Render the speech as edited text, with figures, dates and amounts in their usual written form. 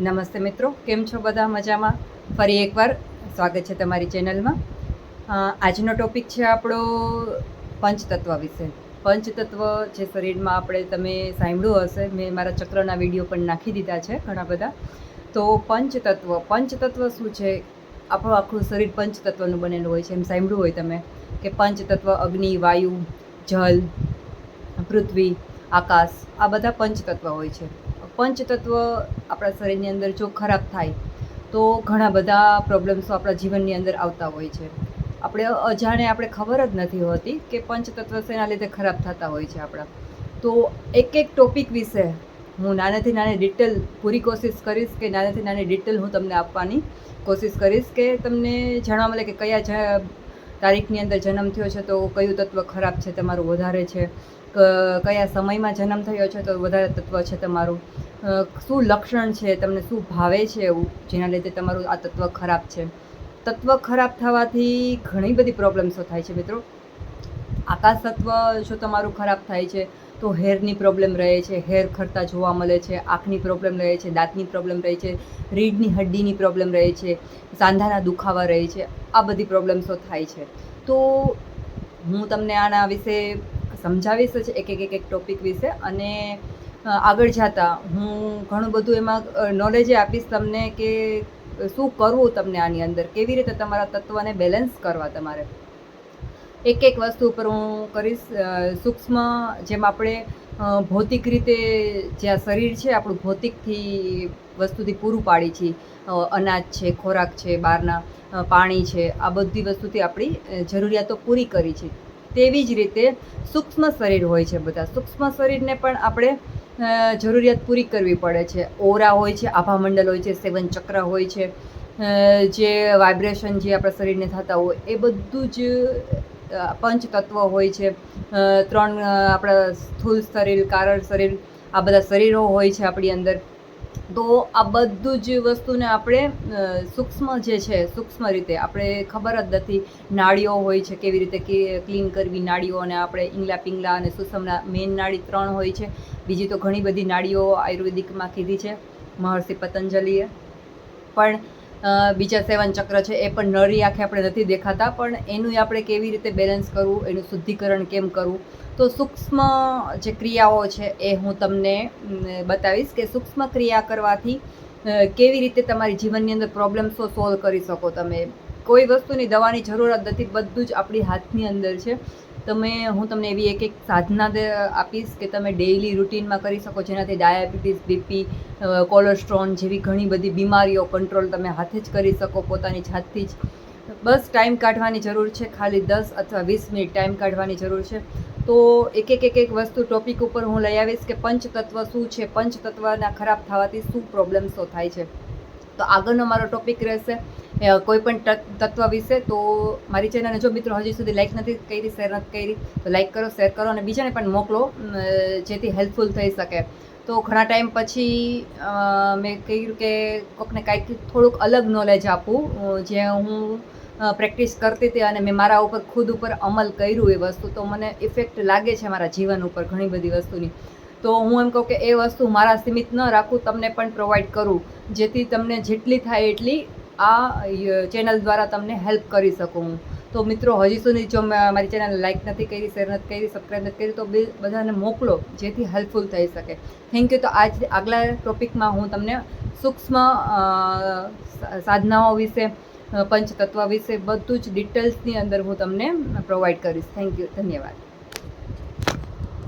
નમસ્તે મિત્રો, કેમ છો બધા? મજામાં? ફરી એકવાર સ્વાગત છે તમારી ચેનલમાં. આજનો ટોપિક છે આપણો પંચતત્વ વિશે. પંચતત્વ જે શરીરમાં આપણે તમે સાંભળ્યું હશે, મેં મારા ચક્રના વિડીયો પણ નાખી દીધા છે ઘણા બધા. તો પંચતત્વ શું છે? આપણું આખું શરીર પંચતત્વનું બનેલું હોય છે. એમ સાંભળ્યું હોય તમે કે પંચતત્વ અગ્નિ, વાયુ, જલ, પૃથ્વી, આકાશ, આ બધા પંચતત્વ હોય છે. પંચતત્વ આપણા શરીરની અંદર જો ખરાબ થાય તો ઘણા બધા પ્રોબ્લેમ્સો આપણા જીવનની અંદર આવતા હોય છે. આપણે ખબર જ નથી હોતી કે પંચતત્વ શેના લીધે ખરાબ થતા હોય છે આપણા. તો એક ટોપિક વિશે હું નાનેથી નાની ડિટેલ પૂરી કોશિશ કરીશ કે નાનેથી નાની ડિટેલ હું તમને આપવાની કોશિશ કરીશ કે તમને જાણવા મળે કે કયા તારીખની અંદર જન્મ થયો છે તો કયું તત્વ ખરાબ છે તમારું વધારે છે, કયા સમયમાં જન્મ થયો છે તો વધારે તત્વ છે તમારું, શું લક્ષણ છે, તમને શું ભાવે છે એવું જેના લીધે તમારું આ તત્વ ખરાબ છે. તત્વ ખરાબ થવાથી ઘણી બધી પ્રોબ્લેમ્સો થાય છે મિત્રો. આકાશ તત્વ જો તમારું ખરાબ થાય છે તો હેરની પ્રોબ્લેમ રહે છે, હેર ખરતા જોવા મળે છે, આંખની પ્રોબ્લેમ રહે છે, દાંતની પ્રોબ્લેમ રહે છે, રીઢની હડ્ડીની પ્રોબ્લેમ રહે છે, સાંધાના દુખાવા રહે છે, આ બધી પ્રોબ્લેમ્સો થાય છે. તો હું તમને આના વિશે સમજાવીશ જ એક ટોપિક વિશે, અને આગળ જતાં હું ઘણું બધું એમાં નોલેજ આપીશ તમને કે શું કરવું તમને આની અંદર, કેવી રીતે તમારા તત્વને બેલેન્સ કરવા. તમારે એક વસ્તુ ઉપર હું કરીશ સૂક્ષ્મ. જેમ આપણે ભૌતિક રીતે જે આ શરીર છે આપણું ભૌતિકથી વસ્તુથી પૂરું પાડી છે, અનાજ છે, ખોરાક છે, બહારના પાણી છે, આ બધી વસ્તુથી આપણી જરૂરિયાતો પૂરી કરી છે. તેવી જ રીતે સૂક્ષ્મ શરીર હોય છે. બધા સૂક્ષ્મ શરીરને પણ આપણે જરૂરિયાત પૂરી કરવી પડે છે. ઓરા હોય છે, આભામંડળ હોય છે, 7 ચક્ર હોય છે, જે વાઇબ્રેશન જે આપણા શરીરને થતા હોય એ બધું જ પંચતત્વ હોય છે. 3 આપણા સ્થૂળ શરીર, કારણ શરીર, આ બધા શરીરો હોય છે આપણી અંદર. તો આ બધું જ વસ્તુને આપણે સૂક્ષ્મ જે છે, સૂક્ષ્મ રીતે આપણે ખબર જ નથી. નાડીઓ હોય છે, કેવી રીતે ક્લીન કરવી નાડીઓ, અને આપણે ઈંગલા, પિંગલા અને સુષમના મેઇન નાડી 3 હોય છે. બીજી તો ઘણી બધી નાડીઓ આયુર્વેદિકમાં કીધી છે મહર્ષિ પતંજલિએ. પણ બીજા 7 ચક્ર છે એ પણ નરી આંખે આપણે નથી દેખાતા, પણ એનું આપણે કેવી રીતે બેલેન્સ કરવું, એનું શુદ્ધિકરણ કેમ કરવું. તો સૂક્ષ્મ જે ક્રિયાઓ છે એ હું તમને બતાવીશ કે સૂક્ષ્મ ક્રિયા કરવાથી કેવી રીતે તમારી જીવનની અંદર પ્રોબ્લેમ્સો સોલ્વ કરી શકો. તમે કોઈ વસ્તુની દવાની જરૂરત નથી, બધું જ આપણી હાથની અંદર છે. હું તમને એવી એક સાધના આપીશ કે તમે ડેઇલી રૂટીનમાં કરી શકો, જેનાથી ડાયાબિટીસ, બીપી, કોલેસ્ટ્રોલ જેવી ઘણી બધી બીમારીઓ કંટ્રોલ તમે હાથે જ કરી શકો પોતાની જાતથી જ. બસ ટાઈમ કાઢવાની જરૂર છે, ખાલી 10 અથવા 20 મિનિટ ટાઈમ કાઢવાની જરૂર છે. તો એક વસ્તુ ટોપિક ઉપર હું લઈ આવીશ કે પંચતત્વ શું છે, પંચતત્વના ખરાબ થવાથી શું પ્રોબ્લેમ્સો થાય છે. તો આગળનો મારો ટોપિક રહેશે કોઈ પણ તત્વ વિશે. તો મારી ચેનલને જો મિત્રો હજી સુધી લાઈક નથી કરી, શેર નથી કરી, તો લાઈક કરો, શેર કરો અને બીજાને પણ મોકલો, જેથી હેલ્પફુલ થઈ શકે. તો ઘણા ટાઈમ પછી મેં કહ્યું કે કોઈકને કાંઈક થોડુંક અલગ નોલેજ આપું, જે હું પ્રેક્ટિસ કરતી હતી અને મેં મારા ઉપર ખુદ ઉપર અમલ કર્યું. એ વસ્તુ તો મને ઇફેક્ટ લાગે છે મારા જીવન ઉપર ઘણી બધી વસ્તુની. તો હું એમ કહું કે એ વસ્તુ મારા સીમિત ન રાખું, તમને પણ પ્રોવાઈડ કરું, જેથી તમને જેટલી થાય એટલી આ ચેનલ દ્વારા તમને હેલ્પ કરી શકું હું. તો મિત્રો હજી સુધી જો મારી ચેનલ લાઈક નથી કરી, શેર નથી કરી, સબસ્ક્રાઈબ નથી કરી, તો બધાને મોકલો જેથી હેલ્પફુલ થઈ શકે. Thank you. તો આગલા ટોપિકમાં હું તમને સૂક્ષ્મ સાધનાઓ વિશે, પંચતત્વ વિશે બધું જ ડિટેલ્સની અંદર હું તમને પ્રોવાઈડ કરીશ. થેન્ક યુ, ધન્યવાદ.